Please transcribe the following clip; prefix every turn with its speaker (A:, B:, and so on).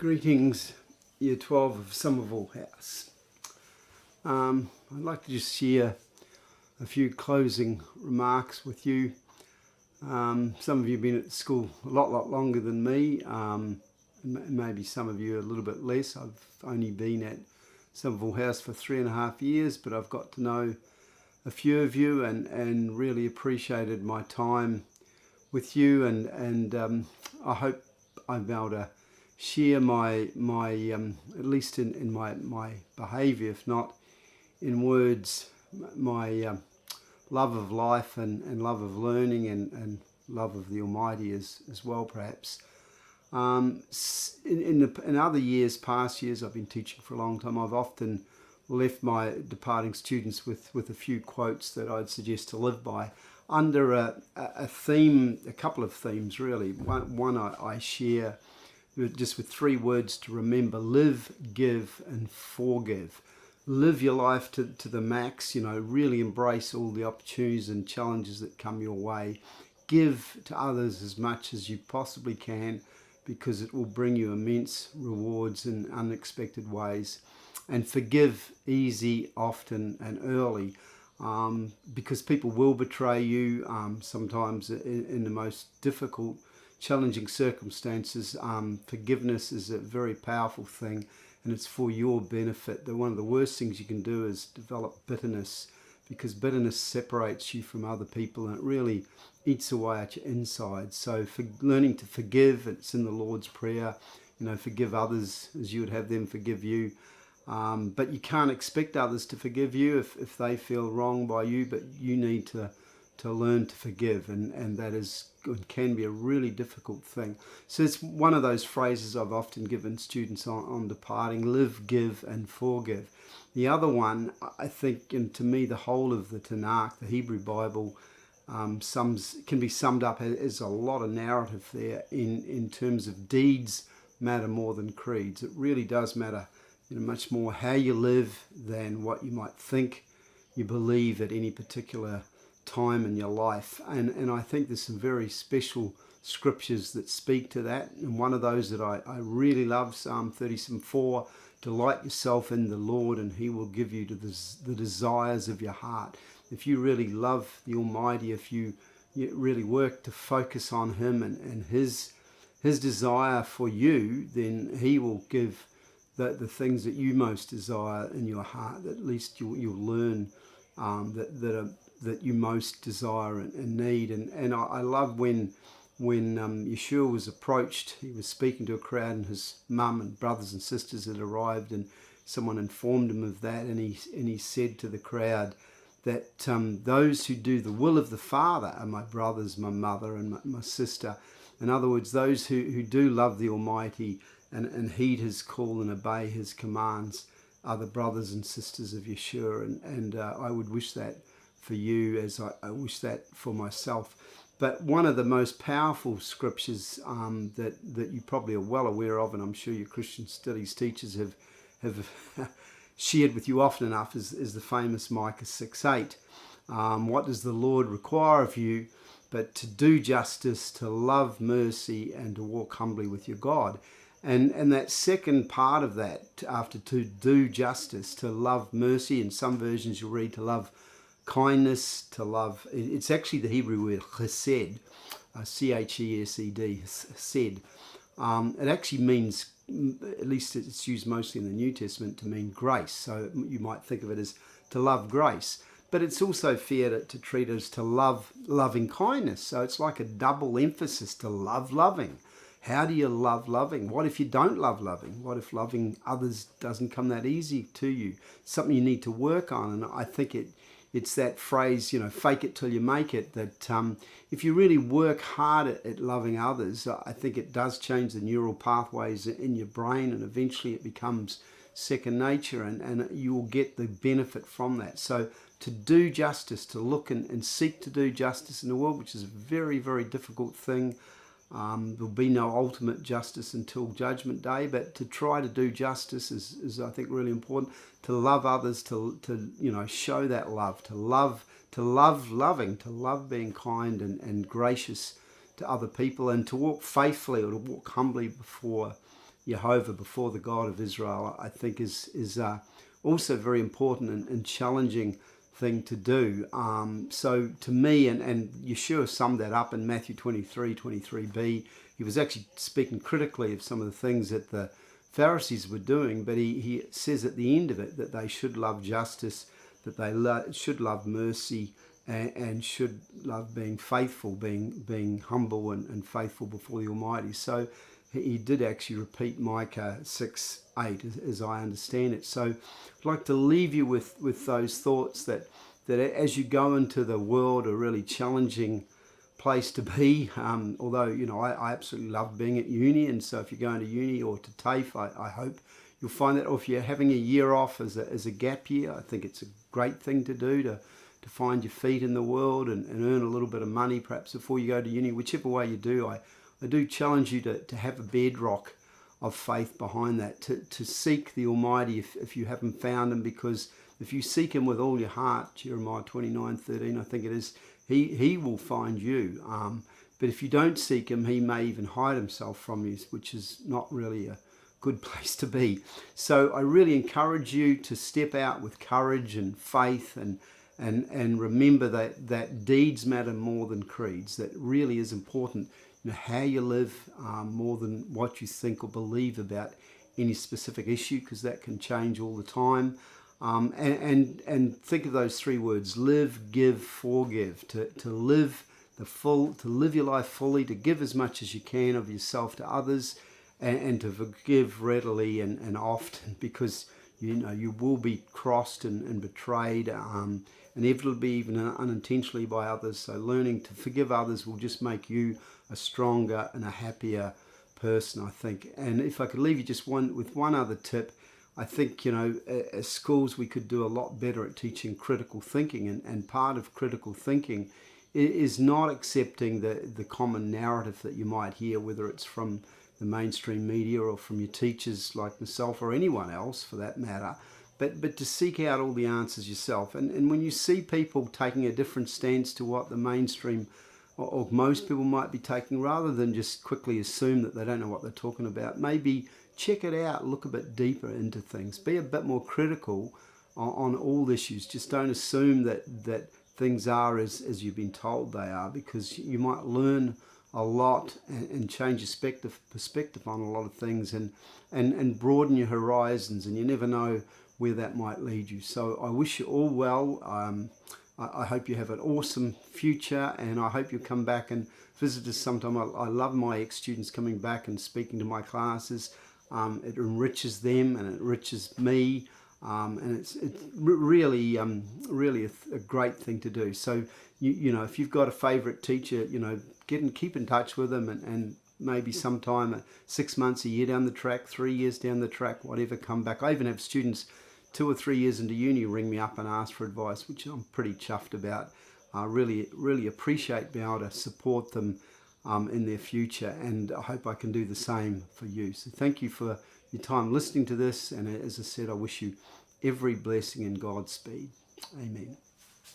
A: Greetings, Year 12 of Somerville House. I'd like to just share a few closing remarks with you. Some of you have been at school a lot longer than me, maybe some of you a little bit less. I've only been at Somerville House for 3.5 years, but I've got to know a few of you and really appreciated my time with you, and I hope I'm able to share my at least in my behaviour, if not in words, my love of life and love of learning and love of the Almighty as well, perhaps. In other years, past years, I've been teaching for a long time, I've often left my departing students with a few quotes that I'd suggest to live by under a theme, a couple of themes really. One I share just with 3 words to remember: live, give, and forgive. Live your life to the max, really embrace all the opportunities and challenges that come your way. Give to others as much as you possibly can, because it will bring you immense rewards in unexpected ways. And forgive easy, often, and early, because people will betray you, sometimes in the most difficult, challenging circumstances. Forgiveness is a very powerful thing, and it's for your benefit. One of the worst things you can do is develop bitterness, because bitterness separates you from other people and it really eats away at your inside. So for learning to forgive, it's in the Lord's Prayer, forgive others as you would have them forgive you. But you can't expect others to forgive you if they feel wronged by you, but you need to learn to forgive, and that can be a really difficult thing. So it's one of those phrases I've often given students on departing: live, give, and forgive. The other one, I think, and to me the whole of the Tanakh, the Hebrew Bible, can be summed up as a lot of narrative there in terms of deeds matter more than creeds. It really does matter much more how you live than what you might think you believe at any particular time in your life. And I think there's some very special scriptures that speak to that. And one of those that I really love, Psalm 37:4, delight yourself in the Lord and he will give you the desires of your heart. If you really love the Almighty, if you really work to focus on him and his desire for you, then he will give the things that you most desire in your heart. At least you'll learn that you most desire and need. And I love when Yeshua was approached. He was speaking to a crowd, and his mum and brothers and sisters had arrived, and someone informed him of that, and he said to the crowd that those who do the will of the Father are my brothers, my mother, and my sister. In other words, those who do love the Almighty and heed his call and obey his commands are the brothers and sisters of Yeshua. And I would wish that for you, as I wish that for myself. But one of the most powerful scriptures that you probably are well aware of, and I'm sure your Christian studies teachers have shared with you often enough, is the famous Micah 6:8. What does the Lord require of you but to do justice, to love mercy, and to walk humbly with your God? And that second part of that, after to do justice, to love mercy, in some versions you'll read to love kindness, to love, it's actually the Hebrew word chesed, C-H-E-S-E-D, chesed. It actually means, at least it's used mostly in the New Testament, to mean grace. So you might think of it as to love grace. But it's also fair to treat it as to love loving kindness. So it's like a double emphasis, to love loving. How do you love loving? What if you don't love loving? What if loving others doesn't come that easy to you? It's something you need to work on. And I think it's that phrase, fake it till you make it, that if you really work hard at loving others, I think it does change the neural pathways in your brain, and eventually it becomes second nature, and you will get the benefit from that. So to do justice, to look and seek to do justice in the world, which is a very, very difficult thing. There'll be no ultimate justice until Judgment Day, but to try to do justice is I think really important. To love others, to show that love, to love loving, to love being kind and gracious to other people, and to walk faithfully or to walk humbly before Jehovah, before the God of Israel, I think is also very important and challenging thing to do. So to me, and Yeshua summed that up in Matthew 23:23b. He was actually speaking critically of some of the things that the Pharisees were doing, but he says at the end of it that they should love justice, that they should love mercy, and should love being faithful, being humble and faithful before the Almighty. So he did actually repeat Micah 6:8 as I understand it. So I'd like to leave you with those thoughts that as you go into the world, a really challenging place to be, although I absolutely love being at uni, and so if you're going to uni or to TAFE, I hope you'll find that, or if you're having a year off as a gap year, I think it's a great thing to do to find your feet in the world and earn a little bit of money perhaps before you go to uni. Whichever way you do, I do challenge you to have a bedrock of faith behind that, to seek the Almighty if you haven't found him, because if you seek him with all your heart, Jeremiah 29:13 I think it is, he will find you. But if you don't seek him, he may even hide himself from you, which is not really a good place to be. So I really encourage you to step out with courage and faith, and remember that deeds matter more than creeds. That really is important. How you live, more than what you think or believe about any specific issue, because that can change all the time. And think of those three words: live, give, forgive. To live to live your life fully, to give as much as you can of yourself to others, and to forgive readily and often, because you will be crossed and betrayed, inevitably, even unintentionally, by others. So learning to forgive others will just make you a stronger and a happier person, I think. And if I could leave you just with one other tip, I think, as schools we could do a lot better at teaching critical thinking, and part of critical thinking is not accepting the common narrative that you might hear, whether it's from the mainstream media or from your teachers like myself or anyone else for that matter, but to seek out all the answers yourself. And when you see people taking a different stance to what the mainstream or most people might be taking, rather than just quickly assume that they don't know what they're talking about, maybe check it out, look a bit deeper into things, be a bit more critical on all issues. Just don't assume that things are as you've been told they are, because you might learn a lot and change your perspective on a lot of things, and broaden your horizons, and you never know where that might lead you. So I wish you all well. I hope you have an awesome future, and I hope you come back and visit us sometime. I love my ex-students coming back and speaking to my classes. It enriches them and it enriches me, and it's really a great thing to do. So if you've got a favorite teacher, keep in touch with them, and maybe sometime 6 months, a year down the track, 3 years down the track, whatever, come back. I even have students 2 or 3 years into uni ring me up and ask for advice, which I'm pretty chuffed about. I really appreciate being able to support them in their future, and I hope I can do the same for you. So thank you for your time listening to this, and as I said, I wish you every blessing and Godspeed. Amen.